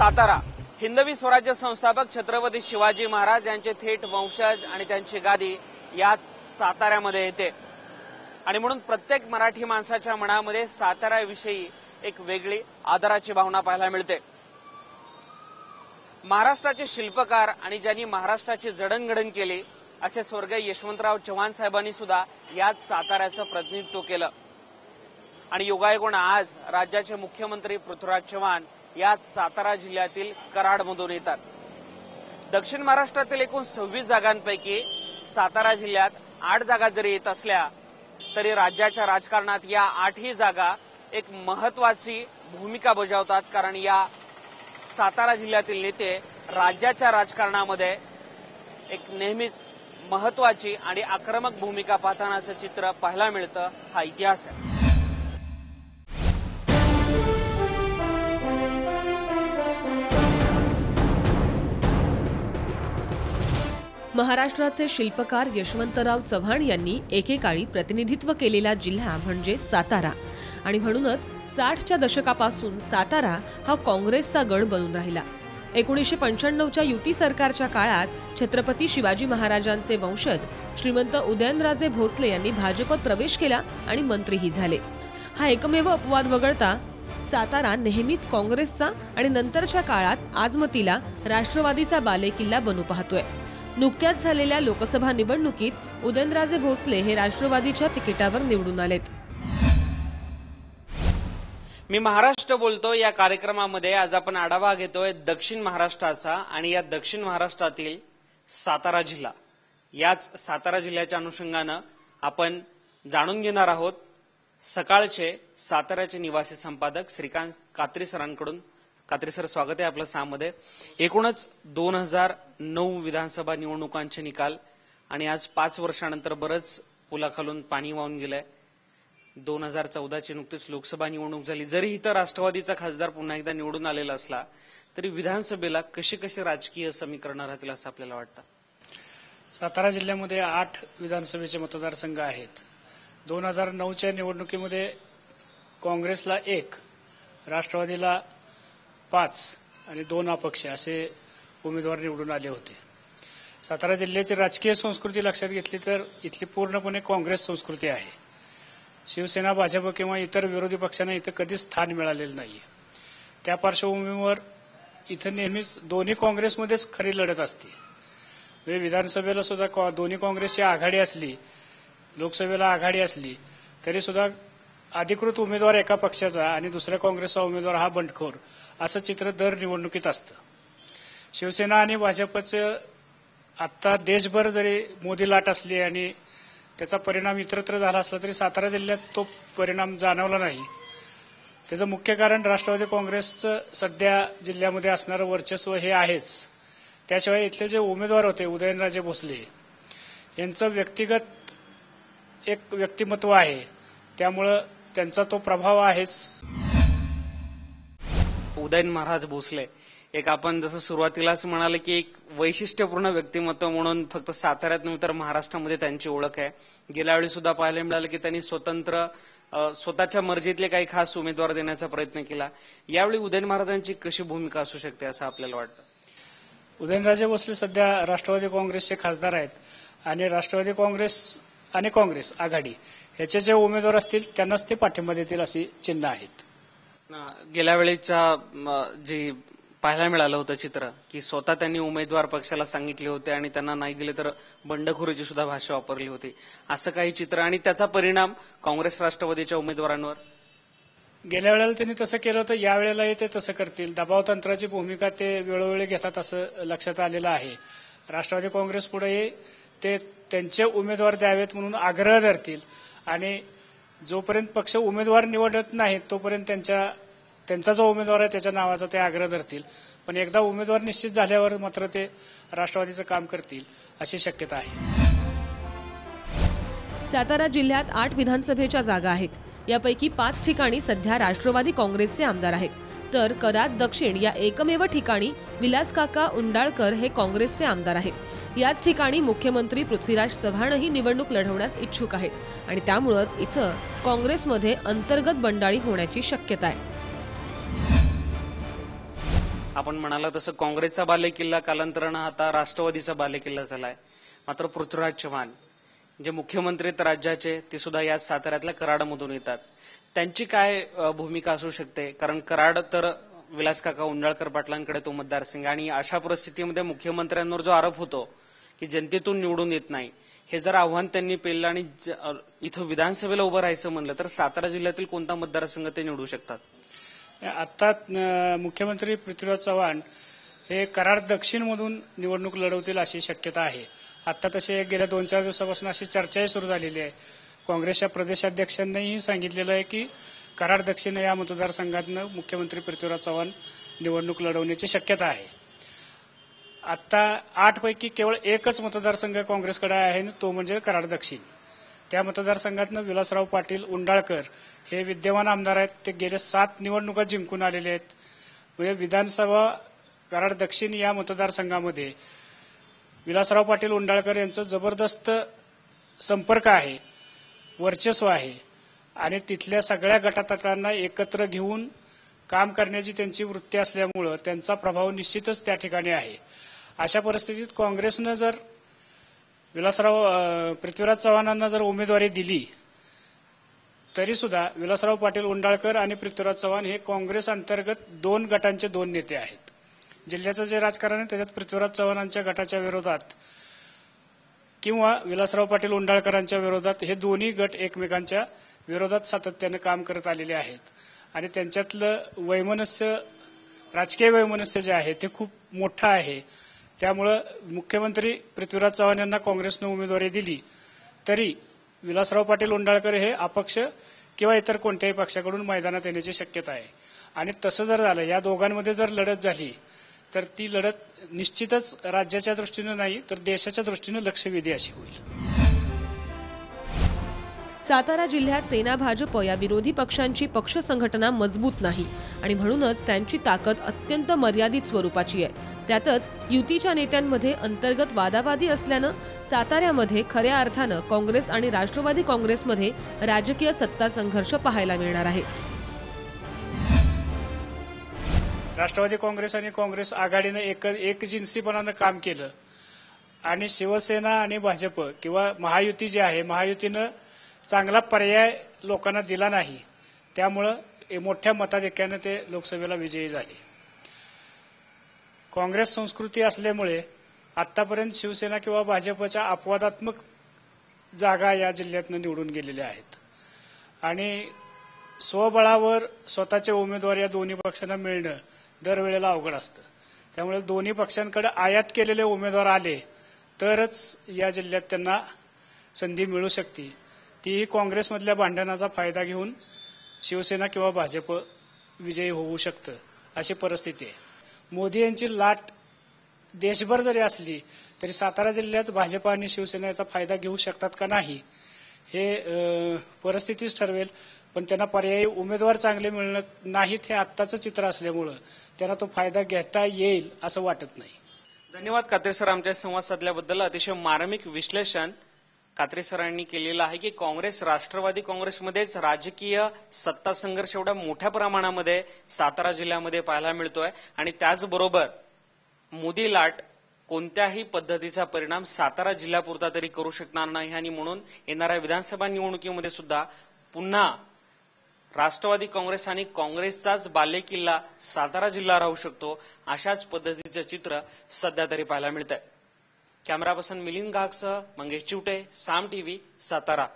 सातारा हिंदवी स्वराज्य संस्थापक छत्रपती शिवाजी महाराज यांचे थेट वंशज आणि त्यांची गादी याच साताऱ्यामध्ये येते आणि म्हणून प्रत्येक मराठी माणसाच्या मनामध्ये साताऱ्याविषयी एक वेगळी आदराची भावना पाहायला मिळते। महाराष्ट्राचे शिल्पकार आणि ज्यांनी महाराष्ट्राची जडणघडण केली असे स्वर्गीय यशवंतराव चव्हाण साहेबांनी सुद्धा याच साताऱ्याचं प्रतिनिधित्व केलं आणि योगायोगाने आज राज्याचे मुख्यमंत्री पृथ्वीराज चव्हाण याच सातारा जिल्ह्यातील कराडमधून येतात। दक्षिण महाराष्ट्रातील एकूण 26 जागांपैकी सातारा जिल्ह्यात 8 जागा जरी येत असल्या तरी राज्याच्या राजकारणात या 8ही जागा एक महत्वाची भूमिका बजावतात, कारण या सातारा जिल्ह्यातील नेते राज्याच्या राजकारणामध्ये एक नेहमीच महत्वाची आणि आक्रमक भूमिका पाहतानाचं चित्र पाहायला मिळतं। हा इतिहास आहे। महाराष्ट्राचे शिल्पकार यशवंतराव चव्हाण यांनी एकेकाळी प्रतिनिधित्व केलेला जिल्हा म्हणजे सातारा आणि म्हणूनच 60च्या दशकापासून सातारा हा काँग्रेसचा गड बनून राहिला। 1995च्या युती सरकारच्या काळात छत्रपती शिवाजी महाराजांचे वंशज श्रीमंत उदयनराजे भोसले यांनी भाजपत प्रवेश केला आणि मंत्रीही झाले। हा एकमेव अपवाद वगळता सातारा नेहमीच काँग्रेसचा आणि नंतरच्या काळात आजमतीला राष्ट्रवादीचा बालेकिल्ला बनू पाहतोय। नुकत्याच झालेल्या लोकसभा निवडणुकीत उदयनराजे भोसले हे राष्ट्रवादीच्या तिकिटावर निवडून आलेत। मी महाराष्ट्र बोलतो या कार्यक्रमामध्ये आज आपण आढावा घेतोय दक्षिण महाराष्ट्राचा आणि या दक्षिण महाराष्ट्रातील सातारा जिल्हा। याच सातारा जिल्ह्याच्या अनुषंगानं आपण जाणून घेणार आहोत सकाळचे साताऱ्याचे निवासी संपादक श्रीकांत कात्री सरांकडून। कात्री सर, स्वागत आहे आपलं सामध्ये। एकूणच 2009 विधानसभा निवडणुकांचे निकाल आणि आज 5 वर्षानंतर बरंच पुलाखालून पाणी वाहून गेलंय। 2014ची नुकतीच लोकसभा निवडणूक झाली। जरी इथं राष्ट्रवादीचा खासदार पुन्हा एकदा निवडून आलेला असला तरी विधानसभेला कशी राजकीय समीकरणं राहतील असं आपल्याला वाटतं? सातारा जिल्ह्यामध्ये 8 विधानसभेचे मतदारसंघ आहेत। 2009च्या निवडणुकीमध्ये काँग्रेसला 1, राष्ट्रवादीला 5 आणि 2 अपक्ष असे उमेदवार निवडून आले होते। सातारा जिल्ह्याची राजकीय संस्कृती लक्षात घेतली तर इथली पूर्णपणे काँग्रेस संस्कृती आहे। शिवसेना, भाजप किंवा इतर विरोधी पक्षांना इथं कधीच स्थान मिळालेलं नाही। त्या पार्श्वभूमीवर इथं नेहमीच दोन्ही काँग्रेसमध्येच खरी लढत असते। विधानसभेला सुद्धा दोन्ही काँग्रेसची आघाडी असली, लोकसभेला आघाडी असली तरी सुद्धा अधिकृत उमेदवार एका पक्षाचा आणि दुसऱ्या काँग्रेसचा उमेदवार हा बंडखोर असं चित्र दर निवडणुकीत असतं। शिवसेना आणि भाजपचं आता देशभर जरी मोदी लाट असली आणि त्याचा परिणाम इतरत्र झाला असला तरी सातारा जिल्ह्यात तो परिणाम जाणवला नाही। त्याचं मुख्य कारण राष्ट्रवादी काँग्रेसचं सध्या जिल्ह्यामध्ये असणारं वर्चस्व हे आहेच। त्याशिवाय इथले जे उमेदवार होते उदयनराजे भोसले यांचं व्यक्तिगत एक व्यक्तिमत्व आहे, त्यामुळं त्यांचा तो प्रभाव आहेच। उदयन महाराज भोसले एक आपण जसं सुरुवातीलाच म्हणाले की एक वैशिष्ट्यपूर्ण व्यक्तिमत्व म्हणून फक्त साताऱ्यात नव्हे तर महाराष्ट्रामध्ये त्यांची ओळख आहे। गेल्या वेळी सुद्धा पाहायला मिळालं की त्यांनी स्वतःच्या मर्जीतले काही खास उमेदवार देण्याचा प्रयत्न केला। यावेळी उदयन महाराजांची कशी भूमिका असू शकते असं आपल्याला वाटतं? उदयनराजे भोसले सध्या राष्ट्रवादी काँग्रेसचे खासदार आहेत आणि राष्ट्रवादी काँग्रेस आणि काँग्रेस आघाडी ह्याचे जे उमेदवार असतील त्यांनाच ते पाठिंबा देतील अशी चिन्ह आहेत। गेल्या वेळेच्या जे पाहायला मिळालं होतं चित्र की स्वतः त्यांनी उमेदवार पक्षाला सांगितले होते आणि त्यांना नाही दिले तर बंडखोरीची सुद्धा भाषा वापरली होती, असं काही चित्र आणि त्याचा परिणाम काँग्रेस राष्ट्रवादीच्या उमेदवारांवर? गेल्या वेळेला त्यांनी तसं केलं होतं, यावेळेलाही ते तसं करतील। दबाव तंत्राची भूमिका ते वेळोवेळी घेतात असं लक्षात आलेलं आहे। राष्ट्रवादी काँग्रेस पुढे ते त्यांचे उमेदवार द्यावेत म्हणून आग्रह धरतील आणि जोपर्यंत पक्ष उमेदवार निवडत नाहीत तोपर्यंत त्यांचा जो उमेदवार आहे त्याच्या नावाचा ते आग्रह धरतील, पण एकदा उमेदवार निश्चित झाल्यावर मात्र ते राष्ट्रवादीचं काम करतील अशी शक्यता आहे। सातारा जिल्ह्यात 8 विधानसभेच्या जागा आहेत। यापैकी 5 ठिकाणी सध्या राष्ट्रवादी काँग्रेसचे आमदार आहेत, तर कराड दक्षिण या एकमेव ठिकाणी विलासकाका उंडाळकर हे काँग्रेसचे आमदार आहेत। याच ठिकाणी मुख्यमंत्री पृथ्वीराज चव्हाणही निवडणूक लढवण्यास इच्छुक आहेत आणि त्यामुळेच इथं काँग्रेसमध्ये अंतर्गत बंडाळी होण्याची शक्यता आहे। आपण म्हणाला तसं काँग्रेसचा बालेकिल्ला कालांतरानं आता राष्ट्रवादीचा बालेकिल्ला झालाय. मात्र पृथ्वीराज चव्हाण जे मुख्यमंत्री आहेत राज्याचे ते सुद्धा याच साताऱ्यातल्या कराडमधून येतात. त्यांची काय भूमिका असू शकते? कारण कराड तर विलासकाका उंडाळकर पाटलांकडे तो मतदारसंघ, आणि अशा परिस्थितीमध्ये मुख्यमंत्र्यांवर जो आरोप होतो की जनतेतून निवडून येत नाही, हे जर आव्हान त्यांनी पेललं आणि इथं विधानसभेला उभं राहायचं म्हणलं तर सातारा जिल्ह्यातील कोणता मतदारसंघ ते निवडू शकतात? आता मुख्यमंत्री पृथ्वीराज चव्हाण हे कराड दक्षिणमधून निवडणूक लढवतील अशी शक्यता आहे. आता तसे गेल्या 2-4 दिवसापासून अशी चर्चाही सुरू झालेली आहे. काँग्रेसच्या प्रदेशाध्यक्षांनीही सांगितलेलं आहे की कराड दक्षिण या मतदारसंघातनं मुख्यमंत्री पृथ्वीराज चव्हाण निवडणूक लढवण्याची शक्यता आहे. आता 8 पैकी केवळ एकच मतदारसंघ काँग्रेसकडे आहे, तो म्हणजे कराड दक्षिण. त्या मतदारसंघातनं विलासराव पाटील उंडाळकर हे विद्यमान आमदार आहेत. ते गेले 7 निवडणुका जिंकून आलेले आहेत. म्हणजे विधानसभा कराड दक्षिण या मतदारसंघामध्ये विलासराव पाटील उंडाळकर यांचं जबरदस्त संपर्क आहे, वर्चस्व आहे, आणि तिथल्या सगळ्या गटातटांना एकत्र घेऊन काम करण्याची त्यांची वृत्ती असल्यामुळं त्यांचा प्रभाव निश्चितच त्या ठिकाणी आहे. अशा परिस्थितीत काँग्रेसनं जर पृथ्वीराज चव्हाणांना जर उमेदवारी दिली तरी सुद्धा विलासराव पाटील उंडाळकर आणि पृथ्वीराज चव्हाण हे काँग्रेस अंतर्गत 2 गटांचे 2 नेते आहेत. जिल्ह्याचं जे राजकारण आहे त्याच्यात पृथ्वीराज चव्हाणांच्या गटाच्या विरोधात किंवा विलासराव पाटील उंडाळकरांच्या विरोधात हे दोन्ही गट एकमेकांच्या विरोधात सातत्याने काम करत आलेले आहेत. आणि त्यांच्यातलं वैमनस्य, राजकीय वैमनस्य जे आहे ते खूप मोठं आहे. त्यामुळं मुख्यमंत्री पृथ्वीराज चव्हाण यांना काँग्रेसनं उमेदवारी दिली तरी विलासराव पाटील उंडाळकर हे अपक्ष किंवा इतर कोणत्याही पक्षाकडून मैदानात येण्याची शक्यता आहे. आणि तसं जर झालं, या दोघांमध्ये जर लढत झाली तर ती लढत निश्चितच राज्याच्या दृष्टीनं नाही तर देशाच्या दृष्टीनं लक्षवेधी अशी होईल. सातारा जिल्ह्यात सेना भाजप या विरोधी पक्षांची पक्ष संघटना मजबूत नाही आणि म्हणूनच त्यांची ताकद अत्यंत मर्यादित स्वरूपाची आहे. त्यातच युतीच्या नेत्यांमध्ये अंतर्गत वादावादी असल्यानं साताऱ्यामध्ये खऱ्या अर्थानं काँग्रेस आणि राष्ट्रवादी काँग्रेसमध्ये राजकीय सत्ता संघर्ष पाहायला मिळणार आहे. राष्ट्रवादी काँग्रेस आणि काँग्रेस आघाडीनं एकजिन्सीपणानं काम केलं आणि शिवसेना आणि भाजप किंवा महायुती जी आहे, महायुतीनं चांगला पर्याय लोकांना दिला नाही. त्यामुळं मोठ्या मताधिक्यानं ते लोकसभेला विजयी झाले. काँग्रेस संस्कृती असल्यामुळे आतापर्यंत शिवसेना किंवा भाजपच्या अपवादात्मक जागा या जिल्ह्यातनं निवडून गेलेल्या आहेत. आणि स्वबळावर स्वतःचे उमेदवार या दोन्ही पक्षांना मिळणं दरवेळेला अवघड असतं. त्यामुळे दोन्ही पक्षांकडे आयात केलेले उमेदवार आले तरच या जिल्ह्यात त्यांना संधी मिळू शकते. तीही काँग्रेसमधल्या भांडणाचा फायदा घेऊन शिवसेना किंवा भाजप विजयी होऊ शकतं अशी परिस्थिती आहे. मोदी यांची लाट देशभर जरी असली तरी सातारा जिल्ह्यात भाजप आणि शिवसेना याचा फायदा घेऊ शकतात का नाही हे परिस्थितीच ठरवेल. पण त्यांना पर्यायी उमेदवार चांगले मिळणं नाहीत हे आत्ताचं चित्र असल्यामुळं त्यांना तो फायदा घेता येईल असं वाटत नाही. धन्यवाद कात्रे सर, आमच्या संवाद साधल्याबद्दल. अतिशय मार्मिक विश्लेषण कात्रे सरांनी केलेलं आहे की काँग्रेस राष्ट्रवादी काँग्रेसमध्येच राजकीय सत्ता संघर्ष एवढ्या मोठ्या प्रमाणामध्ये सातारा जिल्ह्यामध्ये पाहायला मिळतोय आणि त्याचबरोबर मोदी लाट कोणत्याही पद्धतीचा परिणाम सातारा जिल्ह्यापुरता तरी करू शकणार नाही. आणि म्हणून येणाऱ्या विधानसभा निवडणुकीमध्ये सुद्धा पुन्हा राष्ट्रवादी काँग्रेस आणि काँग्रेसचाच बालेकिल्ला सातारा जिल्हा राहू शकतो अशाच पद्धतीचं चित्र सध्या तरी पाहायला मिळतंय. कॅमेरा पर्सन मिलिंद घागसह मंगेश चिवटे, साम टीव्ही, सातारा.